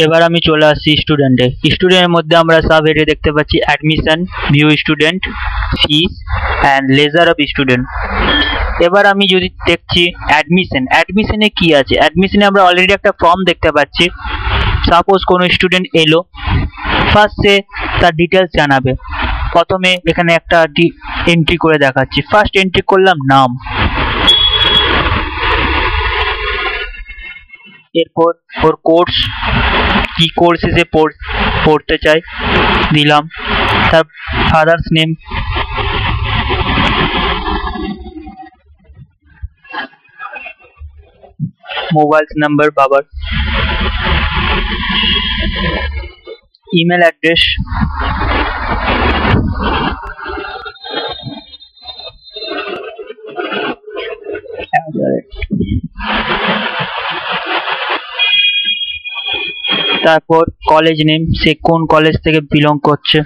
এবার আমি চলে আসছি স্টুডেন্টের মধ্যে আমরা সাব হেডে দেখতে পাচ্ছি admission, view student, fees and ledger of student. এবার আমি যদি দেখছি অ্যাডমিশনে কি আছে, অ্যাডমিশনে আমরা অলরেডি একটা ফর্ম দেখতে পাচ্ছি। সাপোজ কোনো স্টুডেন্ট এলো, ফার্স্ট সে তার ডিটেলস জানাবে। প্রথমে এখানে একটা এন্ট্রি করে দেখাচ্ছি। ফার্স্ট এন্ট্রি করলাম নাম, এরপর ওর কোর্স, কি কোর্সে সে পড়তে চায় দিলাম, তার ফাদার্স নেম, মোবাইল নাম্বার বাবার, ইমেল অ্যাড্রেস, তারপর কলেজ নেম, সে কোন কলেজ থেকে বিলং করছে,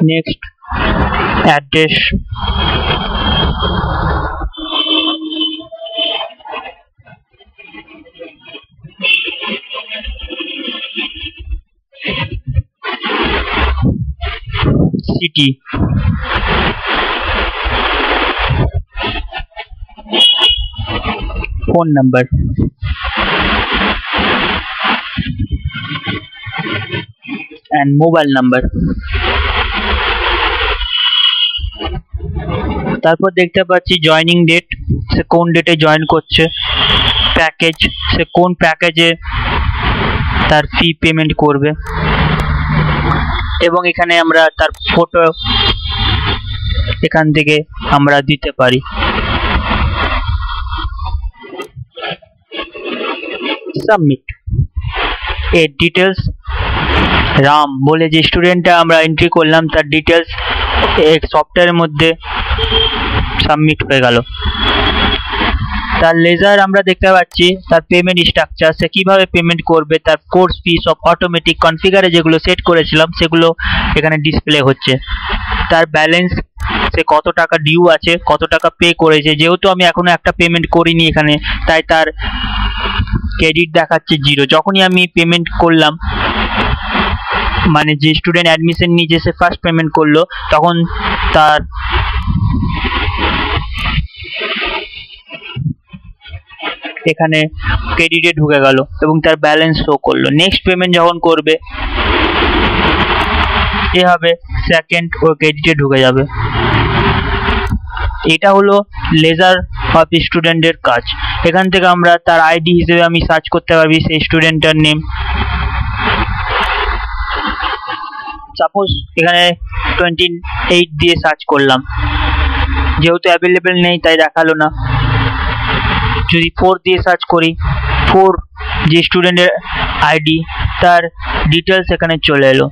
next address, city, phone number, and mobile number. তারপর দেখতে পাচ্ছি জয়নিং ডেট, সে কোন ডেটে জয়েন করছে, প্যাকেজ, সে কোন প্যাকেজে তার ফি পেমেন্ট করবে, এবং এখানে আমরা তার ফটো এখান থেকে আমরা দিতে পারি। সাবমিট। এর ডিটেলস রাম বলে যে স্টুডেন্টটা আমরা এন্ট্রি করলাম তার ডিটেলস সফটওয়্যারের মধ্যে সাবমিট হয়ে গেল। তার লেজার আমরা দেখতে পাচ্ছি, তার পেমেন্ট স্ট্রাকচার, সে কিভাবে পেমেন্ট করবে, তার কোর্স ফি সব অটোমেটিক কনফিগারে যেগুলো সেট করেছিলাম সেগুলো এখানে ডিসপ্লে হচ্ছে। তার ব্যালেন্স, সে কত টাকা ডিউ আছে, কত টাকা পে করেছে, যেহেতু আমি এখনো একটা পেমেন্ট করিনি এখানে, তাই তার ক্রেডিট দেখাচ্ছে 0। যখনই আমি পেমেন্ট করলাম, মানে যে স্টুডেন্ট অ্যাডমিশন নিয়ে সে ফার্স্ট পেমেন্ট করলো, তখন তার এখানে ক্রেডিটে ঢুকে গেল এবং তার ব্যালেন্স শো করলো। নেক্সট পেমেন্ট যখন করবে এভাবে সেকেন্ড ও ক্রেডিটে ঢুকে যাবে। এটা হলো লেজার অফ স্টুডেন্টের কাজ। এখান থেকে আমরা তার আইডি হিসেবে আমি সার্চ করতে পারবি সেই স্টুডেন্টের নেম। সাপোজ এখানে 28 দিয়ে সার্চ করলাম, যেহেতু অ্যাভেলেবেল নেই তাই দেখালো না। যদি 4 দিয়ে সার্চ করি, 4 যে স্টুডেন্টের আইডি তার ডিটেলস এখানে চলে এলো।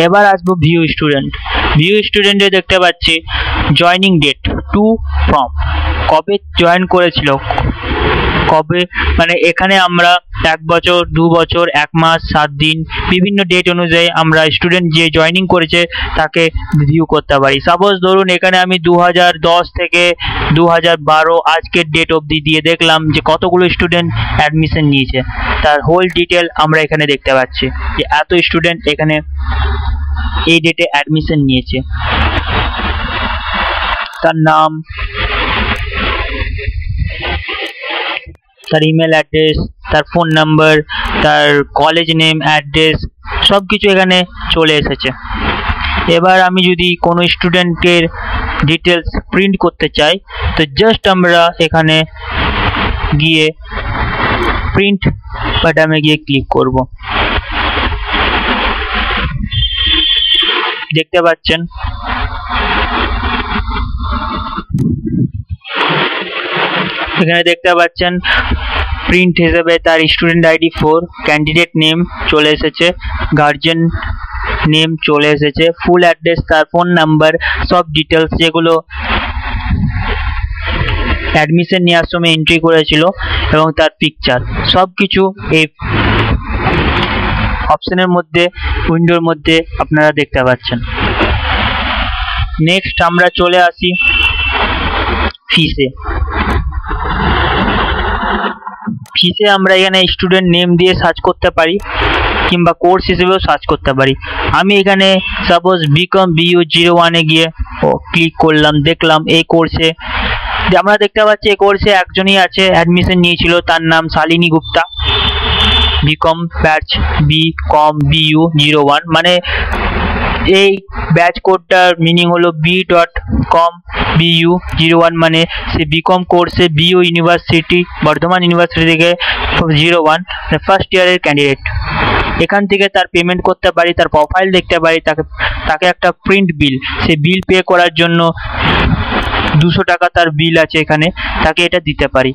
এবার আসবো ভিউ স্টুডেন্টে দেখতে পাচ্ছি জয়নিং ডেট টু ফ্রম, কবে জয়েন করেছিল, কবে, মানে এখানে আমরা 1 বছর, 2 বছর, 1 মাস, 7 দিন, বিভিন্ন ডেট অনুযায়ী আমরা স্টুডেন্ট যে জয়েনিং করেছে তাকে ভিউ করতে পারি। সাপোজ ধরুন এখানে আমি 2010 থেকে 2012 আজকের ডেট অবধি দিয়ে দেখলাম যে কতগুলো স্টুডেন্ট অ্যাডমিশন নিয়েছে, তার হোল ডিটেল আমরা এখানে দেখতে পাচ্ছি যে এত স্টুডেন্ট এখানে এই ডেটে অ্যাডমিশন নিয়েছে। তার নাম, তার ইমেল অ্যাড্রেস, তার ফোন নাম্বার, তার কলেজ নেম, অ্যাড্রেস সব কিছু এখানে চলে এসেছে। এবার আমি যদি কোনো স্টুডেন্টের ডিটেলস প্রিন্ট করতে চাই তো জাস্ট আমরা এখানে গিয়ে প্রিন্ট বাটনে গিয়ে ক্লিক করব। দেখতে পাচ্ছেন এখানে দেখতে পাচ্ছেন প্রিন্ট হিসেবে তার স্টুডেন্ট আইডি 4, ক্যান্ডিডেট নেম চলে এসেছে, গার্জিয়ান নেম চলে এসেছে, ফুল অ্যাড্রেস, তার ফোন নাম্বার, সব ডিটেলস যেগুলো অ্যাডমিশন নেওয়ার সময় এন্ট্রি করেছিল এবং তার পিকচার সব কিছু এই অপশনের মধ্যে, উইন্ডোর মধ্যে আপনারা দেখতে পাচ্ছেন। নেক্সট আমরা চলে আসি ফিসে। ফিসে আমরা এখানে স্টুডেন্ট নেম দিয়ে সার্চ করতে পারি কিংবা কোর্স হিসেবেও সার্চ করতে পারি। আমি এখানে সাপোজ বিকম BU01 গিয়ে ক্লিক করলাম, দেখলাম এই কোর্সে আমরা দেখতে পাচ্ছি এই কোর্সে একজনই আছে, অ্যাডমিশন নিয়েছিল, তার নাম Shalini Gupta, BCom batch BCom BU01। মানে এই ব্যাচ কোডটার মিনিং হলো B.com BU01, মানে সে বিকম কোর্সে BU ইউনিভার্সিটি, বর্ধমান ইউনিভার্সিটি থেকে 01 ফার্স্ট ইয়ারের ক্যান্ডিডেট। এখান থেকে তার পেমেন্ট করতে পারি, তার প্রোফাইল দেখতে পারি, তাকে একটা প্রিন্ট বিল, সে বিল পে করার জন্য 200 টাকা তার বিল আছে এখানে, তাকে এটা দিতে পারি।